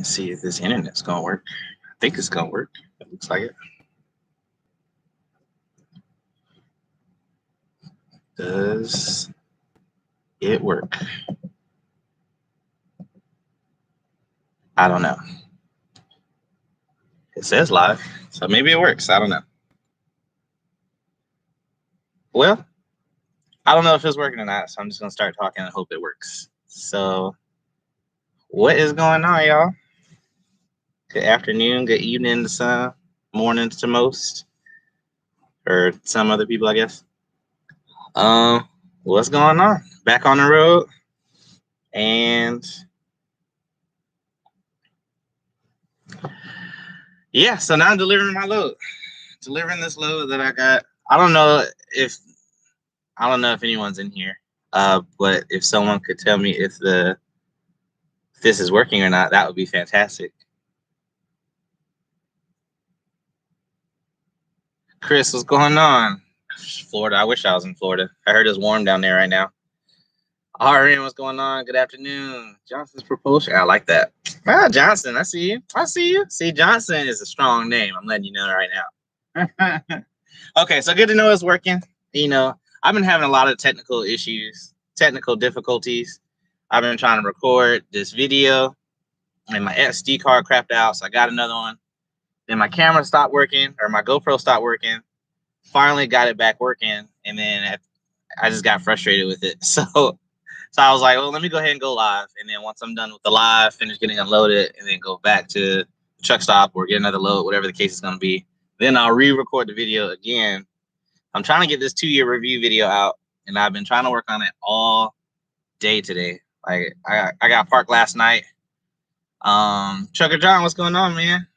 See if this internet's gonna work. I think it's gonna work. It looks like it. Does it work? I don't know. It says live, so maybe it works. I don't know. Well, I don't know if it's working or not, so I'm just gonna start talking and hope it works. So, what is going on, y'all? Good afternoon, good evening to some, morning to most, or some other people, I guess. What's going on? Back on the road, and yeah, so now I'm delivering my load. Delivering this load that I got. I don't know if anyone's in here, but if someone could tell me if this is working or not, that would be fantastic. Chris, what's going on? Florida. I wish I was in Florida. I heard it's warm down there right now. RN, what's going on? Good afternoon. Johnson's propulsion. I like that. Ah, Johnson, I see you. I see you. See, Johnson is a strong name. I'm letting you know right now. Okay, so good to know it's working. You know, I've been having a lot of technical issues, technical difficulties. I've been trying to record this video, and my SD card crapped out, so I got another one. Then my camera stopped working, or my GoPro stopped working. Finally got it back working, and then I just got frustrated with it. So I was like, well, let me go ahead and go live. And then once I'm done with the live, finish getting unloaded, and then go back to the truck stop or get another load, whatever the case is going to be. Then I'll re-record the video again. I'm trying to get this 2-year review video out, and I've been trying to work on it all day today. Like I got parked last night. Trucker John, what's going on, man?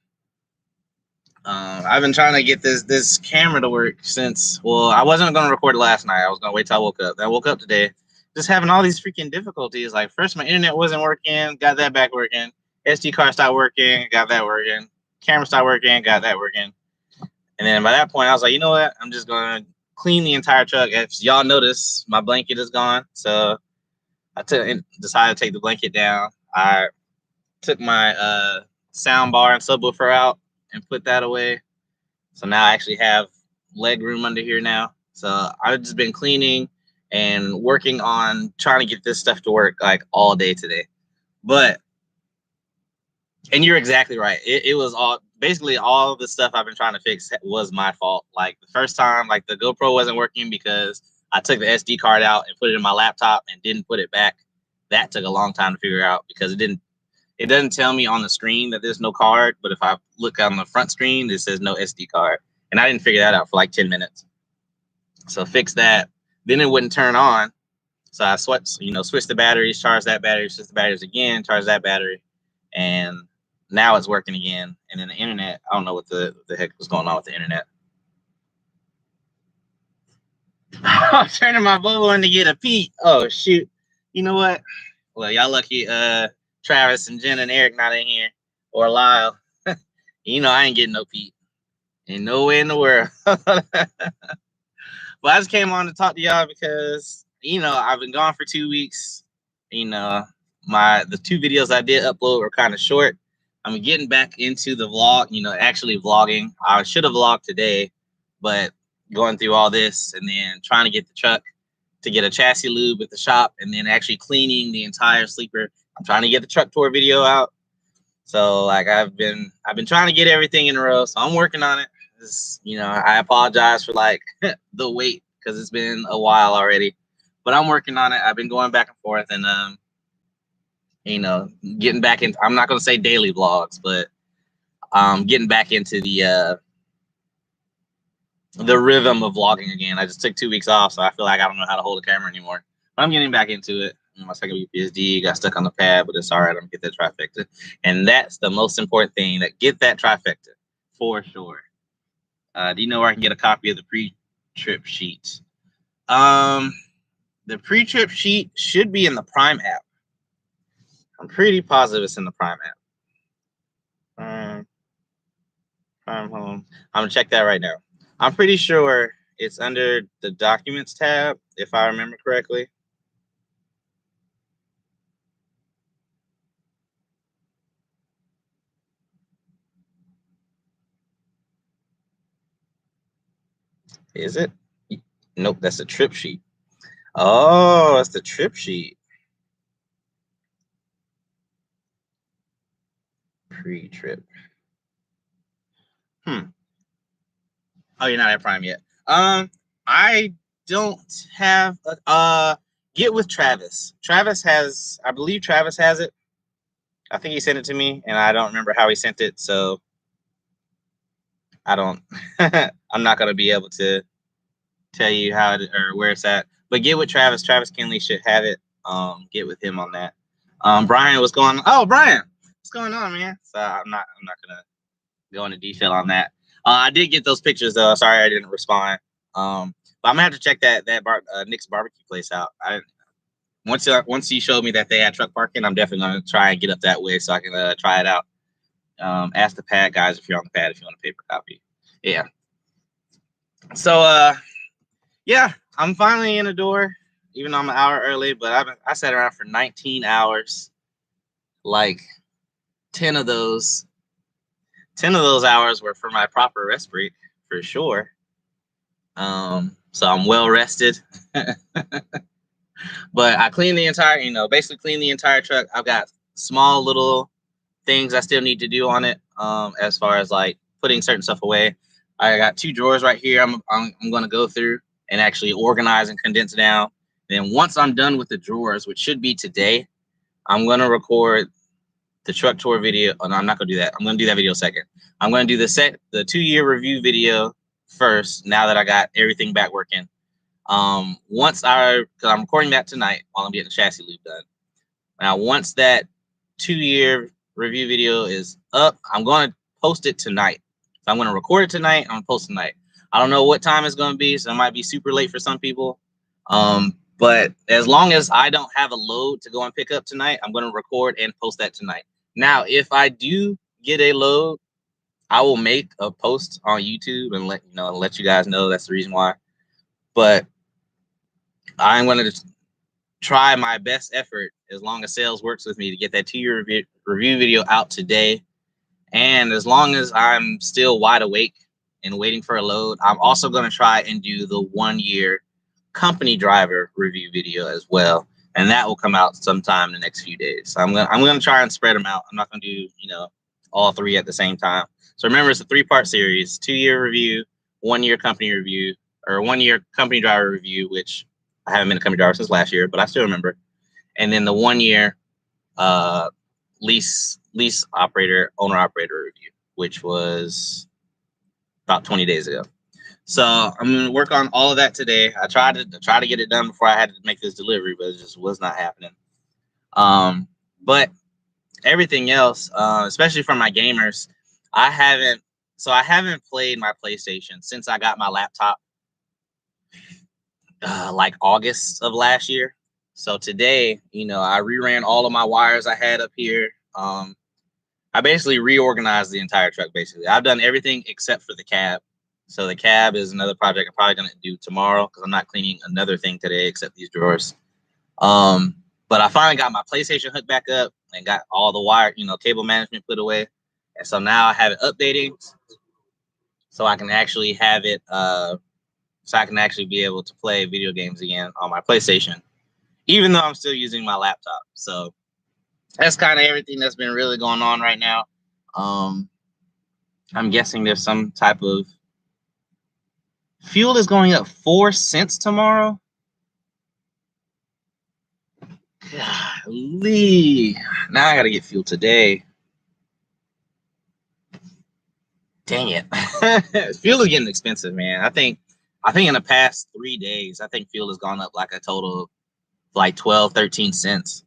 I've been trying to get this camera to work since, well, I wasn't going to record it last night. I was going to wait till I woke up. Then I woke up today just having all these freaking difficulties. Like, first, my internet wasn't working, got that back working. SD card stopped working, got that working. Camera stopped working, got that working. And then by that point, I was like, you know what? I'm just going to clean the entire truck. If y'all notice, my blanket is gone. So I decided to take the blanket down. I took my sound bar and subwoofer out and put that away. So now I actually have leg room under here now. So I've just been cleaning and working on trying to get this stuff to work like all day today. And you're exactly right. It was basically all the stuff I've been trying to fix was my fault. Like the first time, like the GoPro wasn't working because I took the SD card out and put it in my laptop and didn't put it back. That took a long time to figure out because it doesn't tell me on the screen that there's no card, but if I look on the front screen, it says no SD card. And I didn't figure that out for like 10 minutes. So fix that. Then it wouldn't turn on. So I switched the batteries, charge that battery, switch the batteries again, charge that battery. And now it's working again. And then the internet, I don't know what the heck was going on with the internet. I'm turning my Volvo on to get a peek. Oh, shoot. You know what? Well, y'all lucky Travis and Jen and Eric not in here, or Lyle. You know I ain't getting no peep. Ain't no way in the world. But I just came on to talk to y'all because, I've been gone for 2 weeks. The 2 videos I did upload were kind of short. I'm getting back into the vlog, actually vlogging. I should have vlogged today, but going through all this and then trying to get the truck to get a chassis lube at the shop and then actually cleaning the entire sleeper. I'm trying to get the truck tour video out. So like I've been trying to get everything in a row. So I'm working on it. I apologize for like the wait because it's been a while already, but I'm working on it. I've been going back and forth and getting back in. I'm not going to say daily vlogs, but getting back into the rhythm of vlogging again. I just took 2 weeks off, so I feel like I don't know how to hold a camera anymore. But I'm getting back into it. My second UPSD got stuck on the pad, but it's all right. I'm gonna get that trifecta, and that's the most important thing. That get that trifecta for sure. Do you know where I can get a copy of the pre-trip sheet? The pre-trip sheet should be in the Prime app. I'm pretty positive it's in the Prime app. Prime Home. I'm gonna check that right now. I'm pretty sure it's under the Documents tab, if I remember correctly. Is it? Nope, that's the trip sheet. Oh, that's the trip sheet. Pre-trip. Oh, you're not at Prime yet. I don't have get with Travis. Travis has, I believe Travis has it. I think he sent it to me, and I don't remember how he sent it, so I don't. I'm not gonna be able to tell you how it, or where it's at. But get with Travis. Travis Kinley should have it. Get with him on that. Brian, what's going on? Oh, Brian, what's going on, man? So I'm not gonna go into detail on that. I did get those pictures though. Sorry I didn't respond. But I'm gonna have to check that Nick's barbecue place out. Once he showed me that they had truck parking, I'm definitely gonna try and get up that way so I can try it out. Ask the pad guys if you're on the pad if you want a paper copy. Yeah. So yeah, I'm finally in the door, even though I'm an hour early. But I sat around for 19 hours. Like 10 of those hours were for my proper rest break for sure. So I'm well rested. But I cleaned the entire, basically cleaned the entire truck. I've got small little things I still need to do on it. As far as like putting certain stuff away. I got 2 drawers right here. I'm going to go through and actually organize and condense down. Then once I'm done with the drawers, which should be today, I'm going to record the truck tour video. Oh, no, I'm not going to do that. I'm going to do that video second. I'm going to do the 2-year review video first. Now that I got everything back working. Because I'm recording that tonight while I'm getting the chassis loop done. Now, once that 2-year review video is up, I'm going to post it tonight. So I'm going to record it tonight. I'm going to post it tonight. I don't know what time it's going to be, so it might be super late for some people. But as long as I don't have a load to go and pick up tonight, I'm going to record and post that tonight. Now, if I do get a load, I will make a post on YouTube and let you guys know that's the reason why. But I'm going to try my best effort, as long as sales works with me, to get that 2-year review video out today. And as long as I'm still wide awake and waiting for a load, I'm also going to try and do the 1-year company driver review video as well. And that will come out sometime in the next few days. So I'm gonna try and spread them out. I'm not gonna do all 3 at the same time. So remember, it's a 3-part series: 2-year review, 1-year company review, or 1-year company driver review, which I haven't been a company driver since last year, but I still remember. And then the 1-year lease operator, owner operator review, which was about 20 days ago. So I'm gonna work on all of that today. I tried to get it done before I had to make this delivery, but it just was not happening. But everything else, especially for my gamers, I haven't played my PlayStation since I got my laptop, like August of last year. So today, I reran all of my wires I had up here. I basically reorganized the entire truck. Basically, I've done everything except for the cab. So the cab is another project I'm probably gonna do tomorrow, because I'm not cleaning another thing today except these drawers. But I finally got my PlayStation hooked back up and got all the wire, cable management put away. And so now I have it updating, so I can actually have it, so I can actually be able to play video games again on my PlayStation, even though I'm still using my laptop. So that's kind of everything that's been really going on right now. I'm guessing there's some type of fuel is going up 4 cents tomorrow. Golly. Now I gotta get fuel today. Dang it. Fuel is getting expensive, man. I think in the past 3 days, I think fuel has gone up like a total of like 12, 13 cents.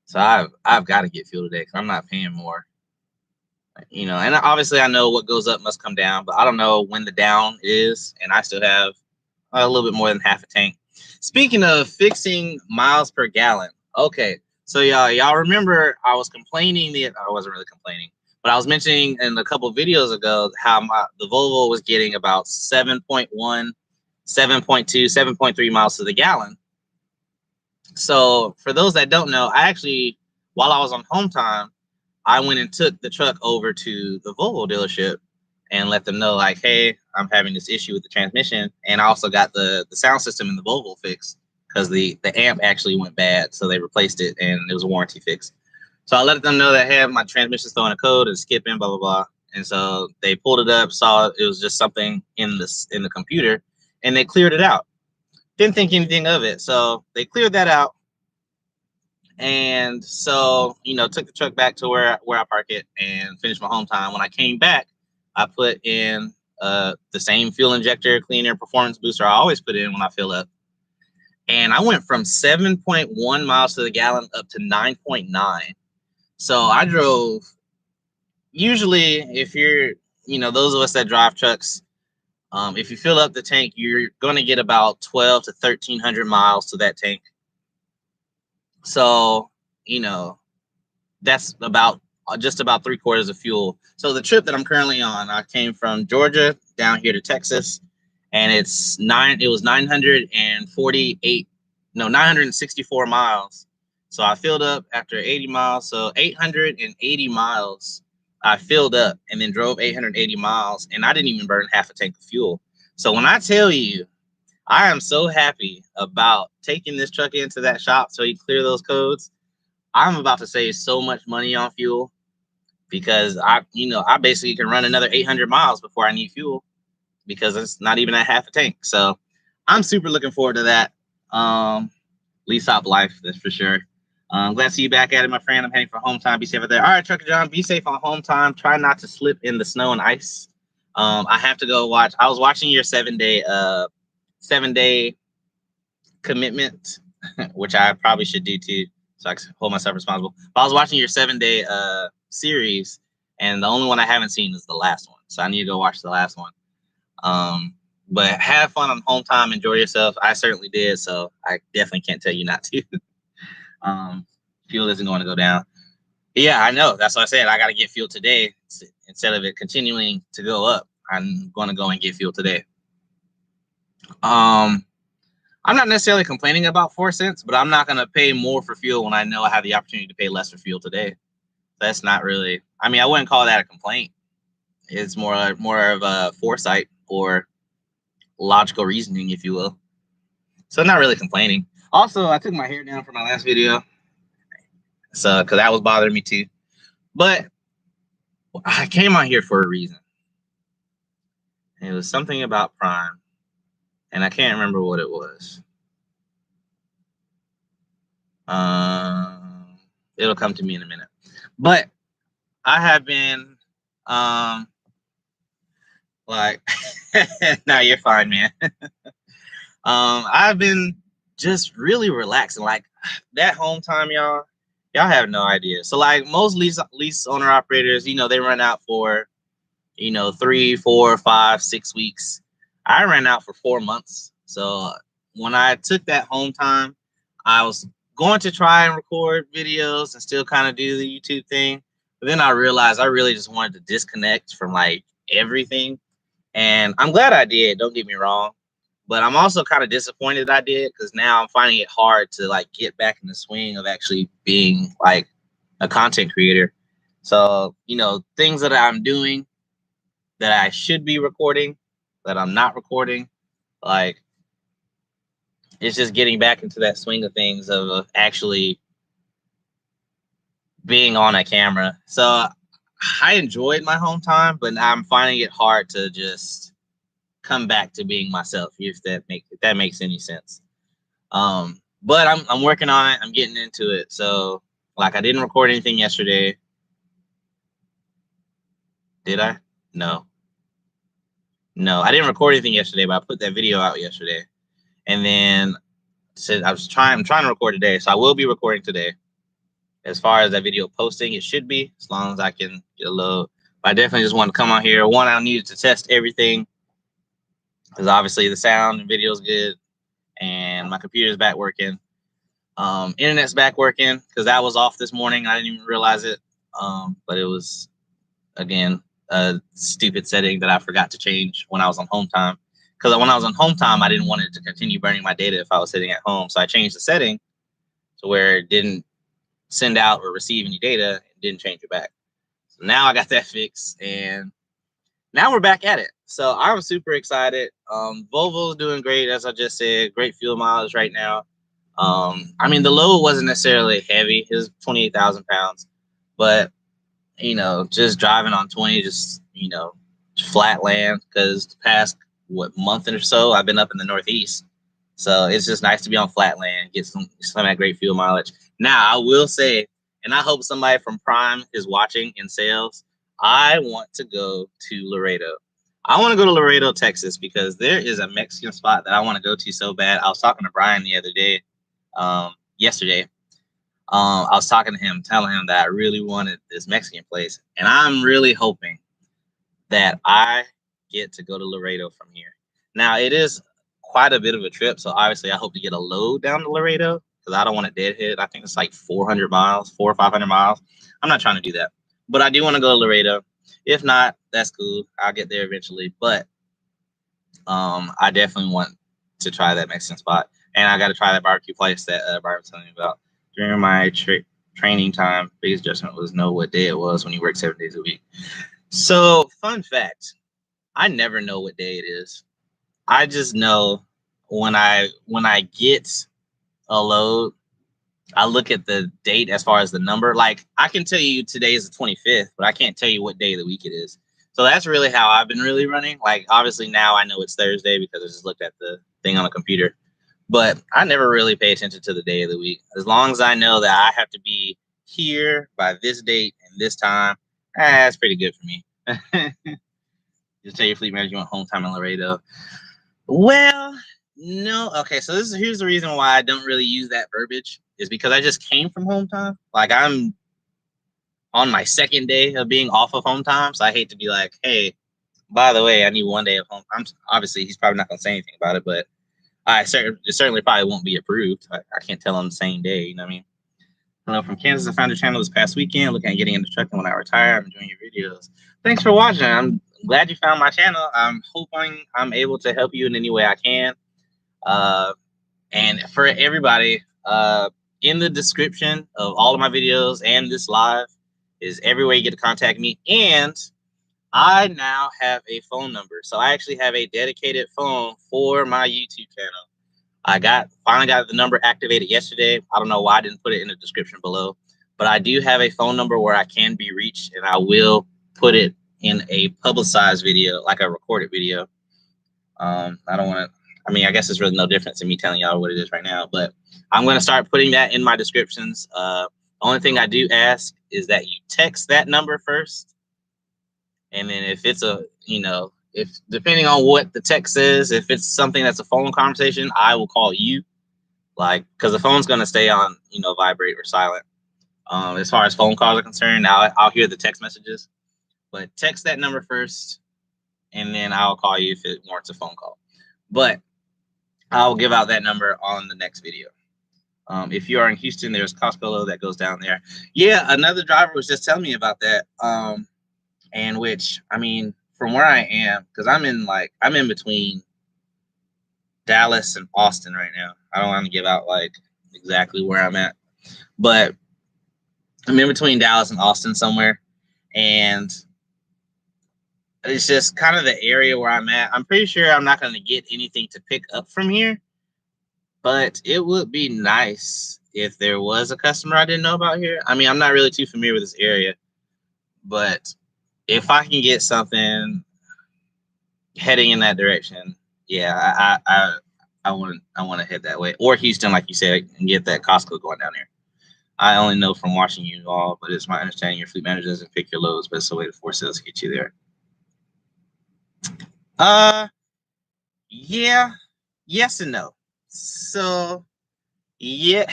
So I've got to get fuel today, because I'm not paying more. And obviously I know what goes up must come down, but I don't know when the down is, and I still have a little bit more than half a tank. Speaking of fixing miles per gallon, okay, so y'all remember I was complaining, I wasn't really complaining, but I was mentioning in a couple of videos ago how the Volvo was getting about 7.1, 7.2, 7.3 miles to the gallon. So for those that don't know, I actually, while I was on home time, I went and took the truck over to the Volvo dealership and let them know like, hey, I'm having this issue with the transmission. And I also got the sound system in the Volvo fixed because the amp actually went bad. So they replaced it and it was a warranty fix. So I let them know that, hey, my transmission's throwing a code and skipping, blah, blah, blah. And so they pulled it up, saw it was just something in the computer, and they cleared it out. Didn't think anything of it. So they cleared that out. And so, took the truck back to where I park it and finished my home time. When I came back, I put in the same fuel injector, cleaner, performance booster I always put in when I fill up. And I went from 7.1 miles to the gallon up to 9.9. So I drove, usually if you're, those of us that drive trucks, if you fill up the tank, you're going to get about 12 to 1,300 miles to that tank. So, that's about just about 3/4 of fuel. So the trip that I'm currently on, I came from Georgia down here to Texas, and it was 964 miles. So I filled up after 80 miles. So 880 miles I filled up and then drove 880 miles, and I didn't even burn half a tank of fuel. So when I tell you, I am so happy about taking this truck into that shop so you clear those codes. I'm about to save so much money on fuel because I basically can run another 800 miles before I need fuel because it's not even at half a tank. So I'm super looking forward to that. Lease Hop life, that's for sure. Glad to see you back at it, my friend. I'm heading for home time. Be safe out there. All right, Trucker John, be safe on home time. Try not to slip in the snow and ice. I have to go watch. I was watching your 7-day commitment, which I probably should do too, so I can hold myself responsible. But I was watching your 7-day series, and the only one I haven't seen is the last one. So I need to go watch the last one. But have fun on home time. Enjoy yourself. I certainly did, so I definitely can't tell you not to. Fuel isn't going to go down. But yeah, I know. That's what I said. I got to get fuel today instead of it continuing to go up. I'm going to go and get fuel today. I'm not necessarily complaining about 4 cents, but I'm not going to pay more for fuel when I know I have the opportunity to pay less for fuel today. That's not really, I wouldn't call that a complaint. It's more of a foresight or logical reasoning, if you will. So not really complaining. Also, I took my hair down for my last video, so because that was bothering me too. But I came on here for a reason. It was something about Prime, and I can't remember what it was. It'll come to me in a minute. But I have been no, you're fine, man. I've been just really relaxing. Like that home time, y'all have no idea. So like most lease owner operators, they run out for 3, 4, 5, 6 weeks. I ran out for 4 months. So when I took that home time, I was going to try and record videos and still kind of do the YouTube thing. But then I realized I really just wanted to disconnect from like everything. And I'm glad I did. Don't get me wrong. But I'm also kind of disappointed I did because now I'm finding it hard to like get back in the swing of actually being like a content creator. So, things that I'm doing that I should be recording, that I'm not recording, like it's just getting back into that swing of things of actually being on a camera. So I enjoyed my home time, but I'm finding it hard to just come back to being myself, if that makes any sense. But I'm working on it. I'm getting into it. So like I didn't record anything yesterday. Did I? No, I didn't record anything yesterday, but I put that video out yesterday. And then said I'm trying to record today. So I will be recording today. As far as that video posting, it should be, as long as I can get a little. But I definitely just want to come on here. One, I needed to test everything, because obviously the sound and video is good, and my computer's back working. Internet's back working because that was off this morning. I didn't even realize it. But it was, again, a stupid setting that I forgot to change when I was on home time. Because when I was on home time, I didn't want it to continue burning my data if I was sitting at home. So I changed the setting to where it didn't send out or receive any data and didn't change it back. So now I got that fixed, and now we're back at it. So I'm super excited. Volvo's doing great, as I just said. Great fuel mileage right now. I mean, the load wasn't necessarily heavy. It was 28,000 pounds, but just driving on 20, just flat land, because the past month or so I've been up in the Northeast, so it's just nice to be on flat land, get some of that great fuel mileage. Now I will say, and I hope somebody from Prime is watching in sales, I want to go to Laredo. I want to go to Laredo, Texas, because there is a Mexican spot that I want to go to so bad. I was talking to Brian the other day, yesterday. I was talking to him, telling him that I really wanted this Mexican place, and I'm really hoping that I get to go to Laredo from here. Now, it is quite a bit of a trip, so obviously I hope to get a load down to Laredo, because I don't want to deadhead. I think it's like 400 miles, 400 or 500 miles. I'm not trying to do that, but I do want to go to Laredo. If not, that's cool. I'll get there eventually, but I definitely want to try that Mexican spot, and I got to try that barbecue place that Brian was telling me about. During my training time, biggest adjustment was know what day it was when you work 7 days a week. So, fun fact, I never know what day it is. I just know when I get a load, I look at the date as far as the number. Like, I can tell you today is the 25th, but I can't tell you what day of the week it is. So that's really how I've been really running. Like, obviously now I know it's Thursday because I just looked at the thing on the computer. But I never really pay attention to the day of the week. As long as I know that I have to be here by this date and this time, that's pretty good for me. Just tell your fleet manager you want home time in Laredo. Well, no. Okay, so here's the reason why I don't really use that verbiage, is because I just came from home time. Like, I'm on my second day of being off of home time, so I hate to be like, hey, by the way, I need 1 day of home. Obviously he's probably not going to say anything about it, but it certainly probably won't be approved. I can't tell on the same day. You know what I mean? Hello from Kansas. I found your channel this past weekend. Looking at getting into trucking when I retire. I'm enjoying your videos. Thanks for watching. I'm glad you found my channel. I'm hoping I'm able to help you in any way I can. And for everybody, in the description of all of my videos and this live is every way you get to contact me. And I now have a phone number. So I actually have a dedicated phone for my YouTube channel. I finally got the number activated yesterday. I don't know why I didn't put it in the description below, but I do have a phone number where I can be reached, and I will put it in a publicized video, like a recorded video. I don't want to, I mean, I guess it's really no difference in me telling y'all what it is right now, but I'm going to start putting that in my descriptions. The only thing I do ask is that you text that number first. And then if it's if depending on what the text says, if it's something that's a phone conversation, I will call you, like, because the phone's going to stay on, vibrate or silent. As far as phone calls are concerned, now I'll hear the text messages, but text that number first, and then I'll call you if it warrants a phone call. But I'll give out that number on the next video. If you are in Houston, there's Costco that goes down there. Yeah, another driver was just telling me about that. And which, I mean, from where I am, because I'm in between Dallas and Austin right now. I don't want to give out like exactly where I'm at, but I'm in between Dallas and Austin somewhere. And it's just kind of the area where I'm at. I'm pretty sure I'm not going to get anything to pick up from here, but it would be nice if there was a customer I didn't know about here. I mean, I'm not really too familiar with this area, but if I can get something heading in that direction, yeah, I want to head that way. Or Houston, like you said, and get that Costco going down there. I only know from watching you all, but it's my understanding your fleet manager doesn't pick your loads, but it's a way to force sales to get you there. Yeah, yes and no. So, yeah.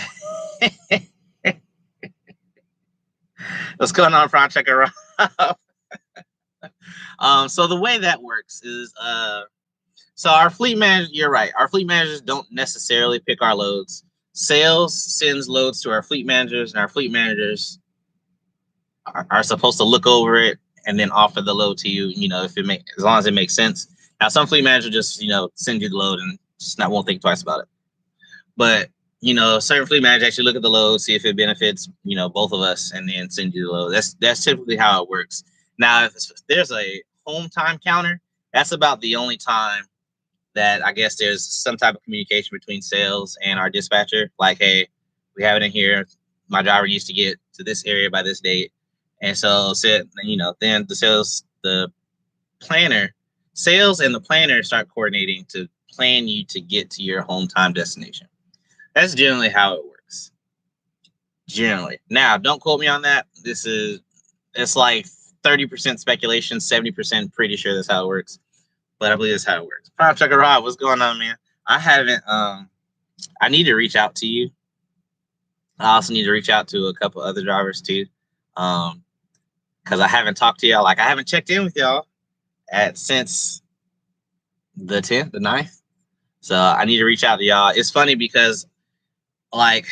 What's going on, Front Checker? So the way that works is, so our fleet manager, you're right. Our fleet managers don't necessarily pick our loads. Sales sends loads to our fleet managers, and our fleet managers are supposed to look over it and then offer the load to you. If as long as it makes sense. Now, some fleet managers just send you the load and just won't think twice about it. But certain fleet managers actually look at the load, see if it benefits both of us, and then send you the load. That's typically how it works. Now, if there's a home time counter, that's about the only time that I guess there's some type of communication between sales and our dispatcher. Like, hey, we have it in here. My driver used to get to this area by this date. And so said, then the sales and the planner start coordinating to plan you to get to your home time destination. That's generally how it works. Generally. Now, don't quote me on that. It's like 30% speculation, 70% pretty sure that's how it works. But I believe that's how it works. Prime Trucker Rob, what's going on, man? I need to reach out to you. I also need to reach out to a couple other drivers too. Because I haven't talked to y'all. Like, I haven't checked in with y'all since the 10th, the 9th. So I need to reach out to y'all. It's funny because, like,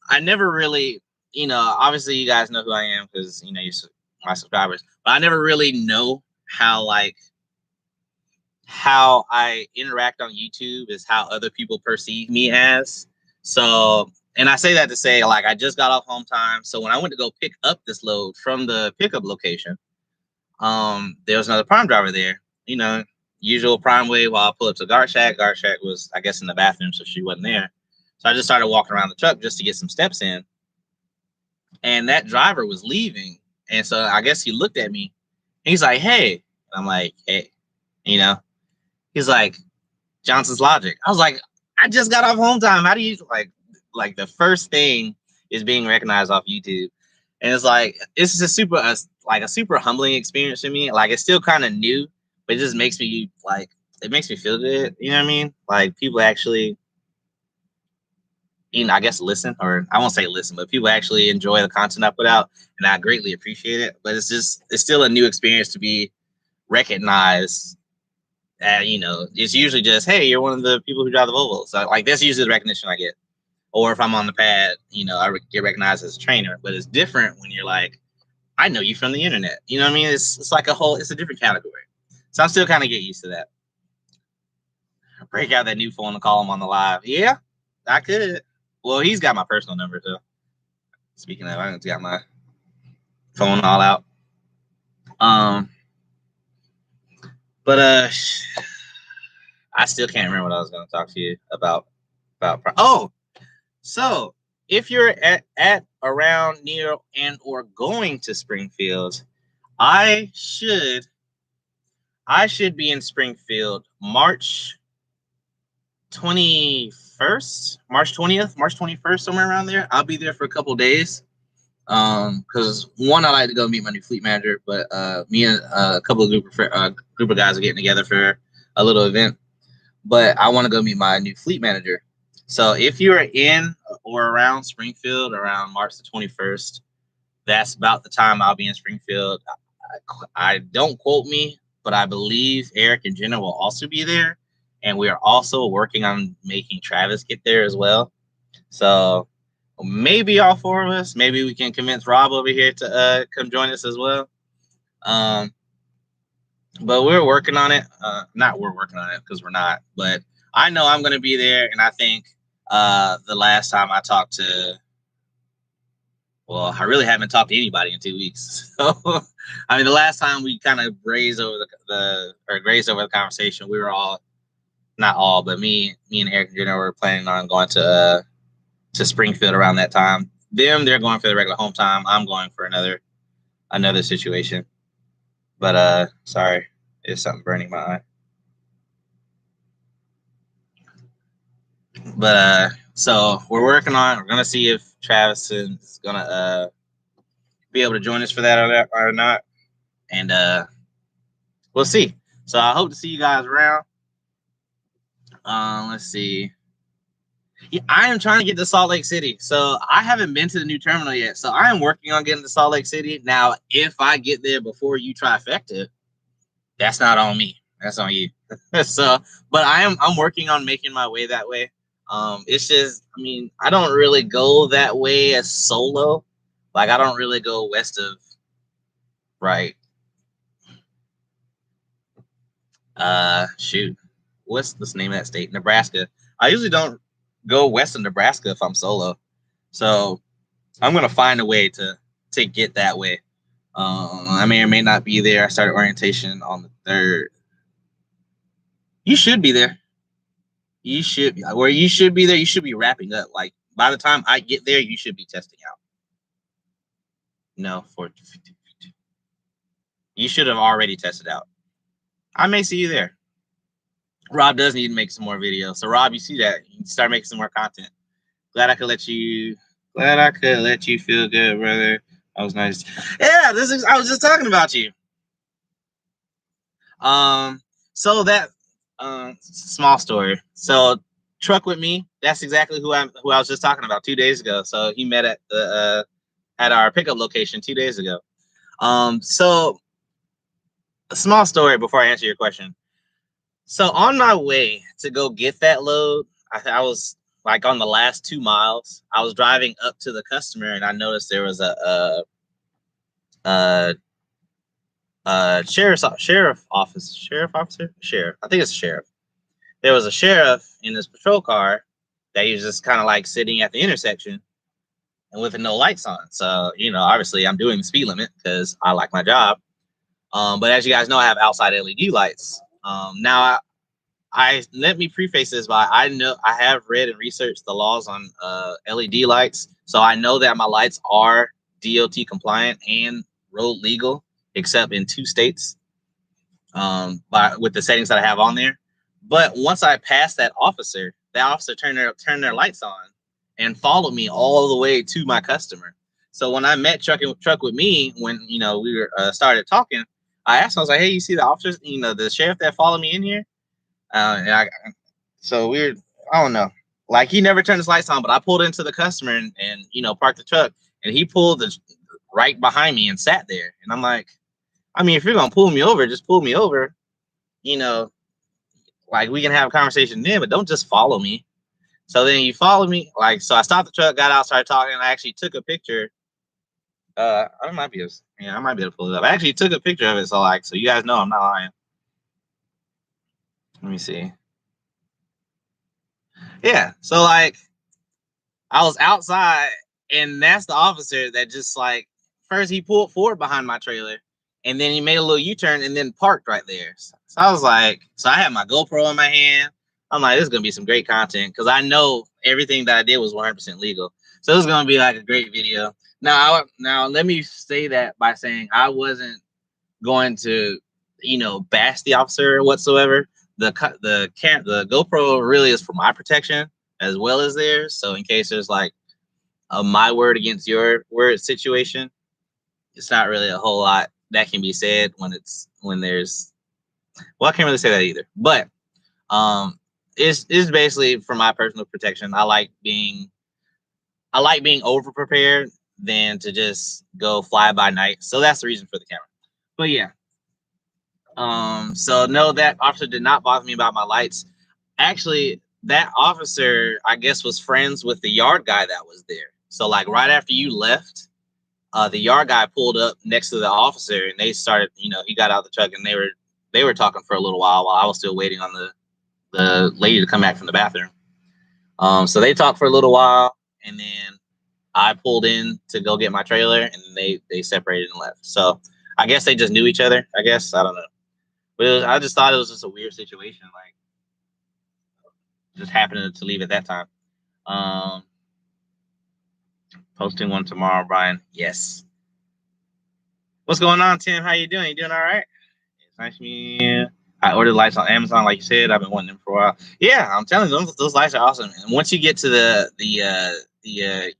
I never really, obviously you guys know who I am because, you're my subscribers. But I never really know how I interact on YouTube is how other people perceive me as. So, and I say that to say, like, I just got off home time. So when I went to go pick up this load from the pickup location, there was another Prime driver there, usual Prime way while I pull up to Guard Shack. Guard Shack was, I guess, in the bathroom, so she wasn't there. So I just started walking around the truck just to get some steps in. And that driver was leaving. And so I guess he looked at me. And he's like, hey. And I'm like, hey, He's like, Johnson's Logic. I was like, I just got off home time. How do you like the first thing is being recognized off YouTube? And it's like, it's just a super humbling experience for me. Like, it's still kind of new, but it just makes me it makes me feel good. You know what I mean? Like, people actually, I guess listen, or I won't say listen, but people actually enjoy the content I put out, and I greatly appreciate it. But it's still a new experience to be recognized. It's usually just, hey, you're one of the people who drive the Volvo. So, like, that's usually the recognition I get. Or if I'm on the pad, I get recognized as a trainer. But it's different when you're like, I know you from the internet. You know what I mean? It's like it's a different category. So I'm still kind of getting used to that. Break out that new phone and call him on the live. Yeah, I could. Well, he's got my personal number, too. Speaking of, I got my phone all out. But I still can't remember what I was going to talk to you about. Oh, so if you're at around, near, and or going to Springfield, I should be in Springfield March 21st, March 20th, March 21st, somewhere around there. I'll be there for a couple days. Because one, I like to go meet my new fleet manager, but me and a couple of group of guys are getting together for a little event. But I want to go meet my new fleet manager. So if you're in or around Springfield around March the 21st, that's about the time I'll be in Springfield. I don't quote me, but I believe Eric and Jenna will also be there, and we are also working on making Travis get there as well. So maybe all four of us. Maybe we can convince Rob over here to come join us as well. But we're working on it. Not we're working on it because we're not. But I know I'm going to be there, and I think the last time I talked to, well, I really haven't talked to anybody in 2 weeks. So, I mean, the last time we kind of grazed over the conversation, we were all, not all, but me and Eric and Jenna were planning on going to Springfield around that time. They're going for the regular home time. I'm going for another situation. But sorry, there's something burning my eye. But so we're working on it. We're gonna see if Travis is gonna be able to join us for that or not. And we'll see. So I hope to see you guys around. Let's see. Yeah, I am trying to get to Salt Lake City. So I haven't been to the new terminal yet. So I am working on getting to Salt Lake City. Now, if I get there before you trifecta, that's not on me. That's on you. So, but I'm working on making my way that way. It's just, I mean, I don't really go that way as solo. Like, I don't really go west of, right. Shoot. What's the name of that state? Nebraska. I usually don't go west of Nebraska if I'm solo. So I'm going to find a way to get that way. I may or may not be there. I started orientation on the 3rd. You should be there. You should be where you should be there. You should be wrapping up. Like by the time I get there, you should be testing out. No, you should have already tested out. I may see you there. Rob does need to make some more videos. So Rob, you see that? You start making some more content. Glad I could let you feel good, brother. That was nice. Yeah, I was just talking about you. So that small story. So truck with me, that's exactly who I was just talking about 2 days ago. So he met at the at our pickup location 2 days ago. So a small story before I answer your question. So on my way to go get that load, I was like on the last 2 miles. I was driving up to the customer and I noticed there was a sheriff officer. I think it's a sheriff. There was a sheriff in this patrol car that he was just kind of like sitting at the intersection and with no lights on. So, obviously I'm doing the speed limit because I like my job. But as you guys know, I have outside LED lights. Now I let me preface this by I have read and researched the laws on LED lights. So I know that my lights are DOT compliant and road legal, except in 2 states, with the settings that I have on there. But once I passed that officer turned their lights on and followed me all the way to my customer. So when I met Truck with me, when we were started talking, I asked him, I was like, "Hey, you see the officers? The sheriff that followed me in here?" So weird. I don't know. Like he never turned his lights on, but I pulled into the customer and parked the truck, and he pulled right behind me and sat there. And I'm like, I mean, if you're gonna pull me over, just pull me over. Like we can have a conversation then, but don't just follow me. So then you follow me, so I stopped the truck, got out, started talking, and I actually took a picture. I might be able to pull it up. I actually took a picture of it, so you guys know I'm not lying. Let me see. Yeah, so I was outside, and that's the officer that just first he pulled forward behind my trailer, and then he made a little U-turn and then parked right there. So I was so I had my GoPro in my hand. I'm like, this is gonna be some great content because I know everything that I did was 100% legal. So this is gonna be a great video. Now let me say that by saying I wasn't going to, bash the officer whatsoever. The GoPro really is for my protection as well as theirs. So in case there's a my word against your word situation, it's not really a whole lot that can be said when there's. Well, I can't really say that either. But it's basically for my personal protection. I like being over prepared than to just go fly by night. So that's the reason for the camera. But yeah. So no, that officer did not bother me about my lights. Actually, that officer, I guess, was friends with the yard guy that was there. So right after you left, the yard guy pulled up next to the officer and they started, he got out the truck and they were talking for a little while I was still waiting on the lady to come back from the bathroom. So they talked for a little while and then I pulled in to go get my trailer and they separated and left. So I guess they just knew each other. I guess, I don't know. But I just thought it was just a weird situation. Just happened to leave at that time. Posting one tomorrow, Brian. Yes. What's going on, Tim? How you doing? You doing all right? It's nice meeting you. I ordered lights on Amazon, like you said. I've been wanting them for a while. Yeah, I'm telling you, those lights are awesome. And once you get to the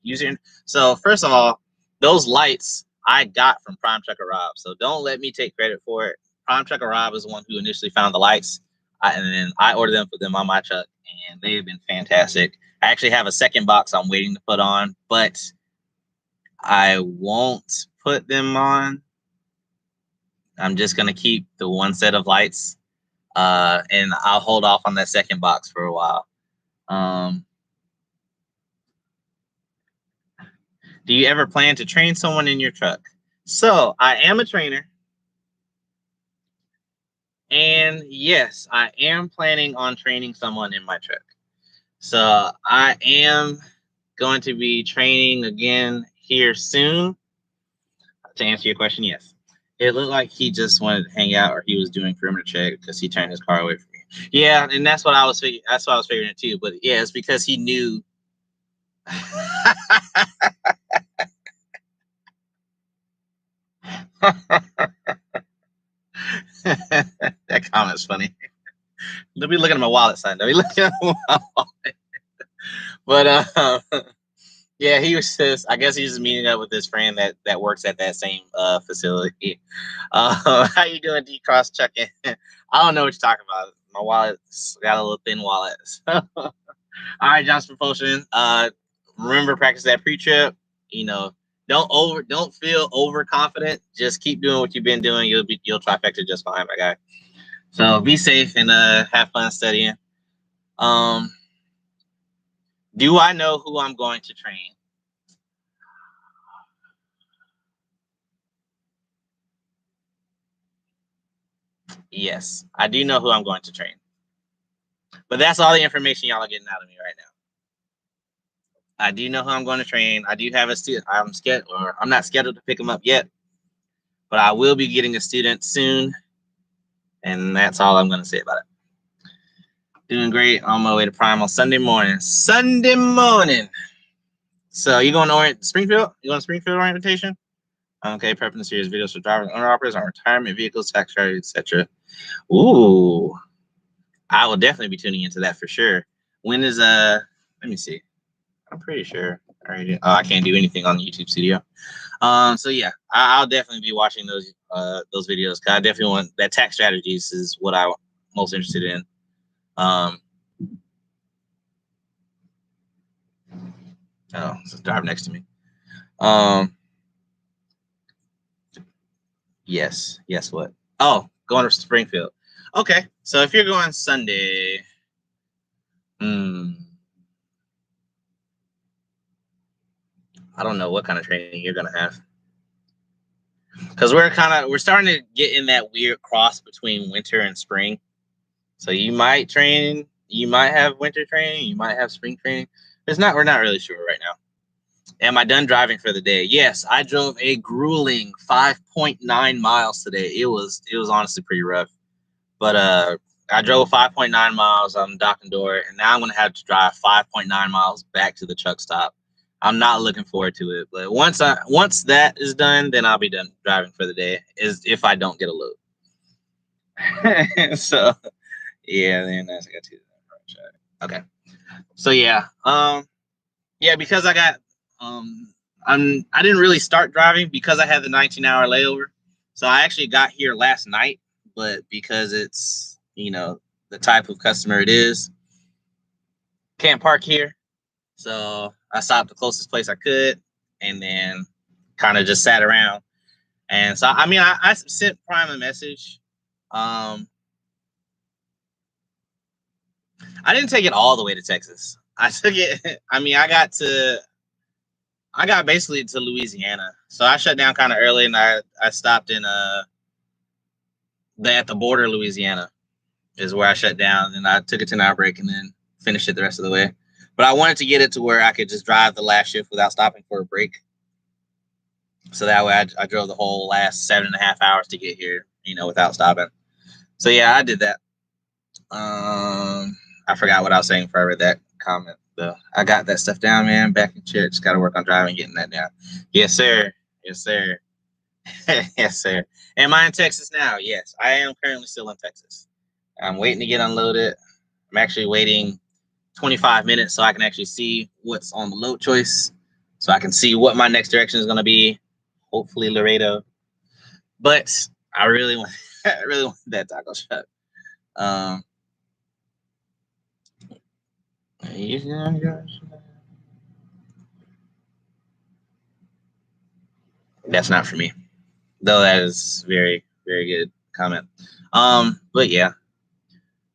user, so first of all, those lights I got from Prime Trucker Rob. So don't let me take credit for it. Prime Trucker Rob is the one who initially found the lights, and then I ordered them for them on my truck, and they've been fantastic. I actually have a second box I'm waiting to put on, but I won't put them on. I'm just gonna keep the one set of lights, and I'll hold off on that second box for a while. Do you ever plan to train someone in your truck? So I am a trainer. And yes, I am planning on training someone in my truck. So I am going to be training again here soon. To answer your question, yes. It looked like he just wanted to hang out, or he was doing perimeter check because he turned his car away from me. Yeah, and that's what I was figuring. That's what I was figuring too. But yeah, it's because he knew. That comment's funny. Don't be looking at my wallet, son. Don't be looking at my wallet. But yeah, he was just. I guess he's just meeting up with his friend that works at that same facility. How you doing, D cross checking? I don't know what you're talking about. My wallet's got a little thin wallet. All right, Johnson Propulsion. Remember, practice that pre-trip. You know, don't feel overconfident. Just keep doing what you've been doing. You'll trifecta just fine, my guy. So be safe and have fun studying. Do I know who I'm going to train? Yes, I do know who I'm going to train. But that's all the information y'all are getting out of me right now. I do know who I'm going to train. I do have a student. I'm not scheduled to pick him up yet, but I will be getting a student soon. And that's all I'm going to say about it. Doing great on my way to Prime on Sunday morning. Sunday morning. So you going to Springfield? You going to Springfield orientation? Okay, prepping the series videos for drivers and owner operators on retirement vehicles, tax strategy, etc. Ooh, I will definitely be tuning into that for sure. When is let me see. I'm pretty sure. I can't do anything on the YouTube studio. So yeah, I'll definitely be watching those videos. Cause I definitely want that tax strategies is what I'm most interested in. It's drive next to me. Yes. What? Oh, going to Springfield. Okay, so if you're going Sunday, I don't know what kind of training you're gonna have, because we're starting to get in that weird cross between winter and spring. So you might have winter training, you might have spring training. We're not really sure right now. Am I done driving for the day? Yes, I drove a grueling 5.9 miles today. It was honestly pretty rough. But I drove 5.9 miles on Dock and Door, and now I'm going to have to drive 5.9 miles back to the truck stop. I'm not looking forward to it. But once that is done, then I'll be done driving for the day, if I don't get a load. So, yeah, then I got to. Okay. So, yeah. Yeah, because I got I didn't really start driving because I had the 19-hour layover. So I actually got here last night, but because it's, the type of customer it is, can't park here. So I stopped the closest place I could and then kind of just sat around. And so, I sent Prime a message. I didn't take it all the way to Texas. I took it. I got basically to Louisiana. So I shut down kind of early, and I stopped in at the border of Louisiana is where I shut down, and I took a 10-hour break and then finished it the rest of the way. But I wanted to get it to where I could just drive the last shift without stopping for a break. So that way I drove the whole last 7.5 hours to get here, without stopping. So yeah, I did that. I forgot what I was saying before I read that comment. So I got that stuff down, man. Back in chair. Just got to work on driving, getting that down. Yes, sir. Yes, sir. Yes, sir. Am I in Texas now? Yes, I am currently still in Texas. I'm waiting to get unloaded. I'm actually waiting 25 minutes so I can actually see what's on the load choice, so I can see what my next direction is going to be. Hopefully Laredo. But I really want that taco shop. That's not for me, though. That is very, very good comment. But yeah.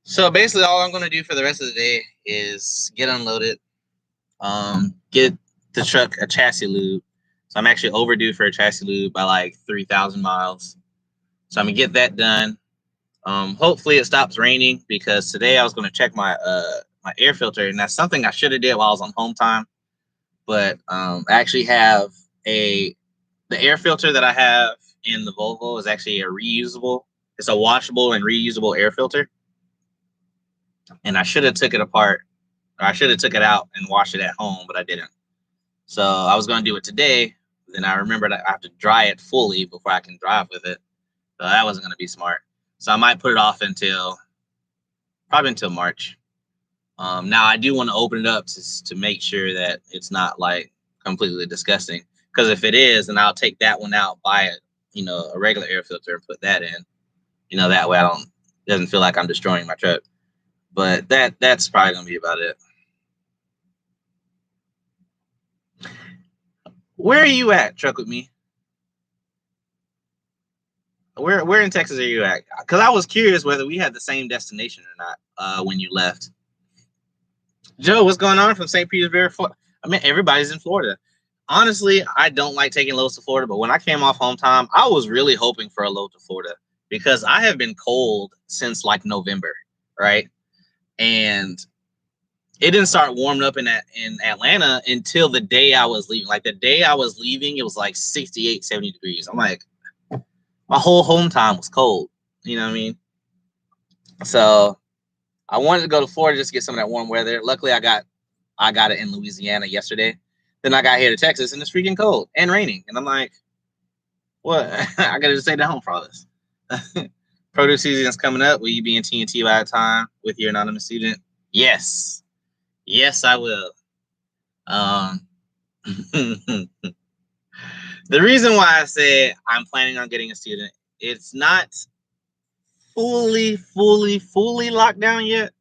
So basically, all I'm going to do for the rest of the day is get unloaded, get the truck a chassis lube. So I'm actually overdue for a chassis lube by like 3,000 miles. So I'm gonna get that done. Hopefully it stops raining, because today I was going to check my my air filter, and that's something I should have did while I was on home time. But I actually have a The air filter that I have in the Volvo is actually a reusable. It's a washable and reusable air filter. And I should have took it apart. Or I should have took it out and washed it at home, but I didn't. So I was going to do it today. Then I remembered I have to dry it fully before I can drive with it. So that wasn't going to be smart. So I might put it off probably until March. Now I do want to open it up to make sure that it's not like completely disgusting. Because if it is, then I'll take that one out, buy it, a regular air filter and put that in. That way it doesn't feel like I'm destroying my truck. But that's probably gonna be about it. Where are you at, Truck With Me? Where in Texas are you at? Because I was curious whether we had the same destination or not when you left. Joe, what's going on from St. Petersburg? I mean, everybody's in Florida. Honestly, I don't like taking loads to Florida, but when I came off home time, I was really hoping for a load to Florida because I have been cold since like November, right? And it didn't start warming up in Atlanta until the day I was leaving. Like the day I was leaving, it was like 68, 70 degrees. I'm like, my whole home time was cold. You know what I mean? So I wanted to go to Florida just to get some of that warm weather. Luckily, I got it in Louisiana yesterday. Then I got here to Texas and it's freaking cold and raining. And I'm like, what? I got to just stay at home for all this. Produce season is coming up. Will you be in TNT by the time with your anonymous student? Yes. Yes, I will. The reason why I said I'm planning on getting a student, it's not fully locked down yet,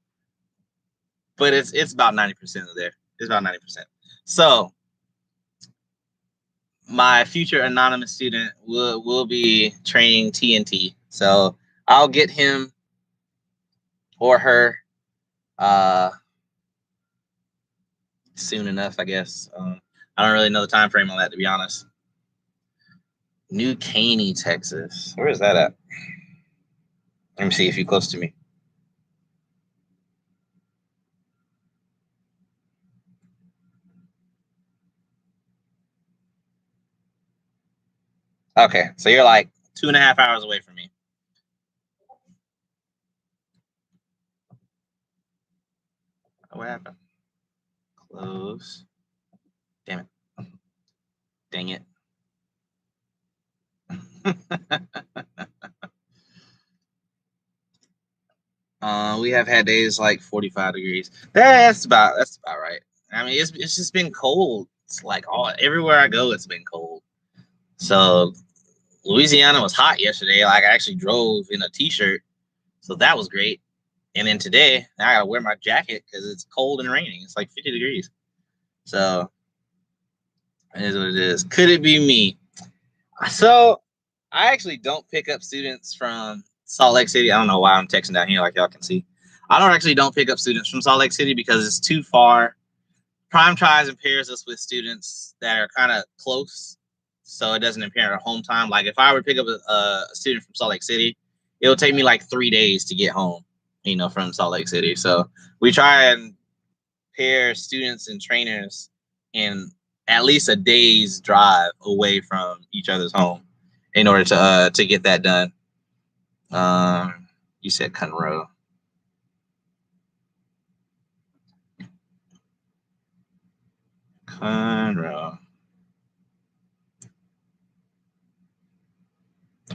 but it's about 90% of there. It's about 90%. So my future anonymous student will be training TNT. So I'll get him or her soon enough, I guess. I don't really know the time frame on that, to be honest. New Caney, Texas. Where is that at? Let me see if you're close to me. Okay, so you're like 2.5 hours away from me. What happened? Close. Damn it. Dang it. We have had days like 45 degrees. That's about right. I mean, it's just been cold. It's like everywhere I go, it's been cold. So Louisiana was hot yesterday. Like I actually drove in a t-shirt, so that was great. And then today, I gotta wear my jacket because it's cold and raining. It's like 50 degrees. So it is what it is. Could it be me? So I actually don't pick up students from Salt Lake City. I don't know why I'm texting down here like y'all can see. I don't pick up students from Salt Lake City because it's too far. Prime tries and pairs us with students that are kind of close, so it doesn't impair our home time. Like if I were to pick up a student from Salt Lake City, it would take me like 3 days to get home, from Salt Lake City. So we try and pair students and trainers in at least a day's drive away from each other's home in order to get that done. You said Conroe. Conroe.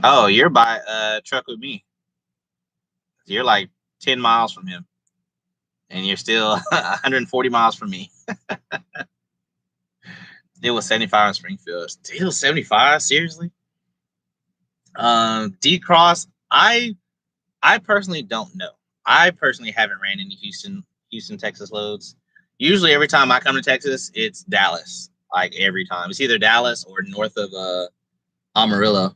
Oh, you're by Truck With Me. You're like 10 miles from him. And you're still 140 miles from me. It was 75 in Springfield. Still 75? Seriously? D-Cross, I personally don't know. I personally haven't ran any Houston, Texas loads. Usually every time I come to Texas, it's Dallas. Like every time. It's either Dallas or north of Amarillo.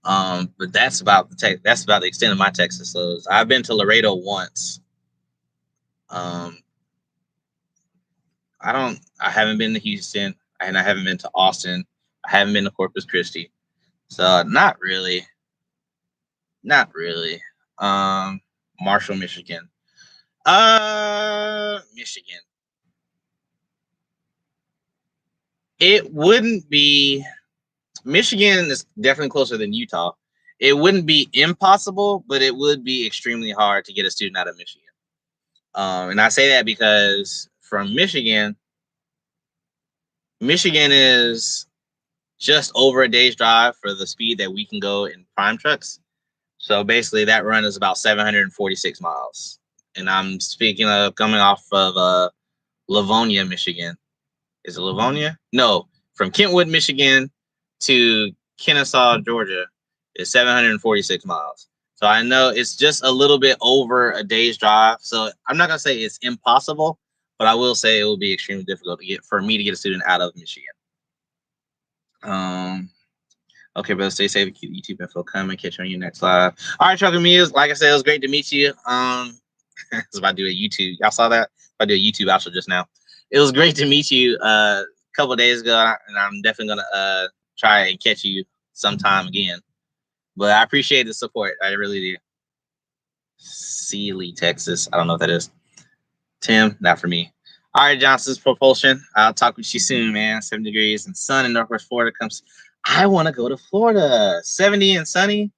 But that's about the extent of my Texas loads. I've been to Laredo once. I haven't been to Houston, and I haven't been to Austin. I haven't been to Corpus Christi. So not really. Marshall, Michigan. Michigan. It wouldn't be Michigan is definitely closer than Utah. It wouldn't be impossible, but it would be extremely hard to get a student out of Michigan. And I say that because from Michigan is just over a day's drive for the speed that we can go in prime trucks. So basically, that run is about 746 miles. And I'm speaking of coming off of Livonia, Michigan. Is it Livonia? No, from Kentwood, Michigan to Kennesaw, Georgia is 746 miles. So I know it's just a little bit over a day's drive. So I'm not gonna say it's impossible, but I will say it will be extremely difficult to get for me to get a student out of Michigan. Okay, brother, stay safe. Keep YouTube info coming. Catch you on your next live. All right, Trucker Meals. Like I said, it was great to meet you. I was about to do a YouTube. Y'all saw that? I do a YouTube outro just now. It was great to meet you a couple of days ago, and I'm definitely gonna try and catch you sometime again. But I appreciate the support. I really do. Sealy, Texas. I don't know what that is. Tim, not for me. All right, Johnson's Propulsion. I'll talk with you soon, man. 7 degrees and sun in Northwest Florida comes. I want to go to Florida. 70 and sunny.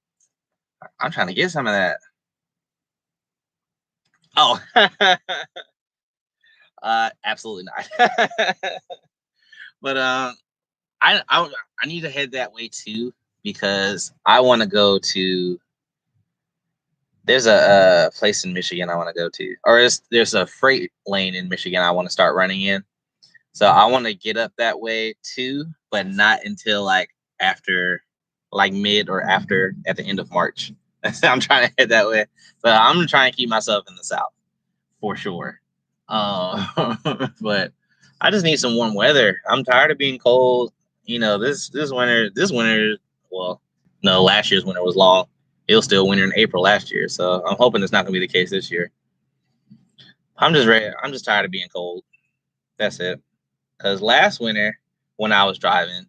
I'm trying to get some of that. Oh, absolutely not. But I need to head that way too because I want to go to. There's a place in Michigan I want to go to, or there's a freight lane in Michigan I want to start running in. So I want to get up that way too, but not until like after, like mid or after at the end of March. I'm trying to head that way. So I'm trying to keep myself in the South for sure. But I just need some warm weather. I'm tired of being cold. You know, this winter, well, no, last year's winter was long. It was still winter in April last year. So I'm hoping it's not gonna be the case this year. I'm just ready. I'm just tired of being cold. That's it. Because last winter, when I was driving,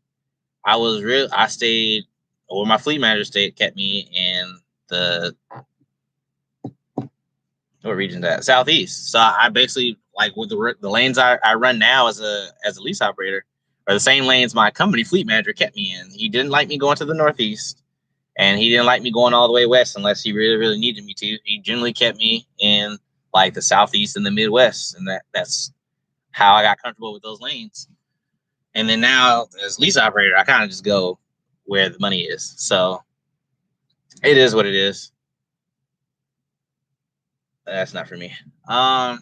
I stayed, or my fleet manager kept me in the, what region that? Southeast. So I basically, like with the lanes I run now as a lease operator, are the same lanes my company fleet manager kept me in. He didn't like me going to the Northeast, and he didn't like me going all the way west unless he really, really needed me to. He generally kept me in like the Southeast and the Midwest, and that's how I got comfortable with those lanes. And then now, as lease operator, I kind of just go where the money is. So it is what it is. That's not for me. But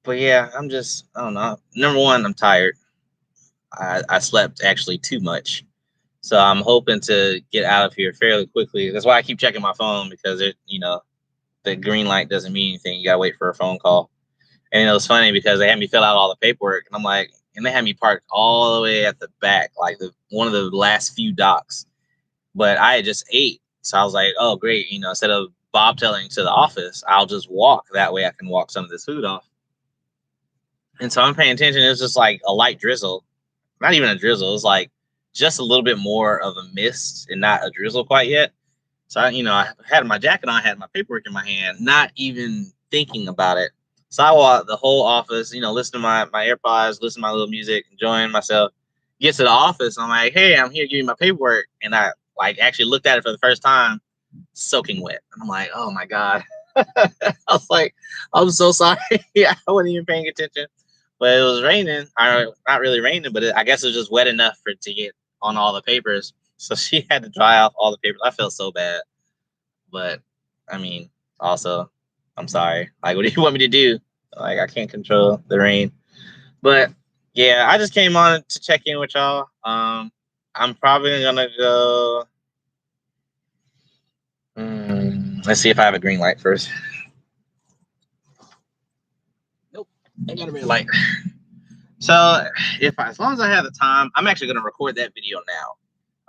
yeah, I don't know. Number one, I'm tired. I slept actually too much. So I'm hoping to get out of here fairly quickly. That's why I keep checking my phone because the green light doesn't mean anything. You gotta wait for a phone call. And it was funny because they had me fill out all the paperwork, and I'm like, and they had me parked all the way at the back, like one of the last few docks. But I had just ate, so I was like, oh great, instead of bobtailing to the office, I'll just walk. That way I can walk some of this food off. And so I'm paying attention. It was just like a light drizzle, not even a drizzle. It was like just a little bit more of a mist and not a drizzle quite yet. So I had my jacket on, I had my paperwork in my hand, not even thinking about it. So I walked the whole office, listen to my AirPods, listen to my little music, enjoying myself. Get to the office, I'm like, hey, I'm here giving my paperwork. And I like actually looked at it for the first time, soaking wet. And I'm like, oh my God. I was like, I'm so sorry. I wasn't even paying attention. But it was raining. Not really raining, but I guess it was just wet enough for it to get on all the papers. So she had to dry off all the papers. I felt so bad. But I mean, also, I'm sorry. Like, what do you want me to do? Like, I can't control the rain. But yeah, I just came on to check in with y'all. I'm probably gonna go. Let's see if I have a green light first. Nope, I got a red light. So as long as I have the time, I'm actually gonna record that video now.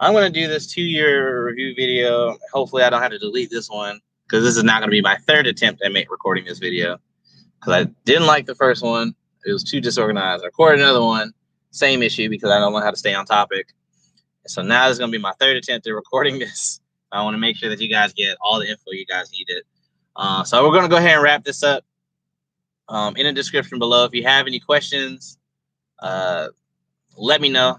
I'm gonna do this 2-year review video. Hopefully, I don't have to delete this one because this is not gonna be my third attempt at recording this video. Because I didn't like the first one. It was too disorganized. I recorded another one, same issue because I don't know how to stay on topic. So now this is going to be my third attempt at recording this. I want to make sure that you guys get all the info you guys needed. So we're going to go ahead and wrap this up. In the description below, if you have any questions, let me know.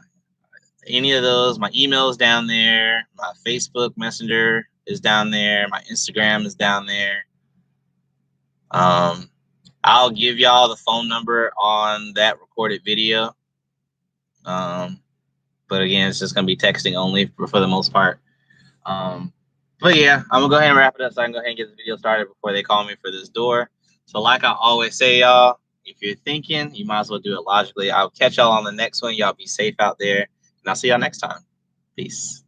any of those. My email is down there. My Facebook Messenger is down there. My Instagram is down there. I'll give y'all the phone number on that recorded video. But again, it's just going to be texting only for the most part. But yeah, I'm going to go ahead and wrap it up so I can go ahead and get the video started before they call me for this door. So like I always say, y'all, if you're thinking, you might as well do it logically. I'll catch y'all on the next one. Y'all be safe out there. And I'll see y'all next time. Peace.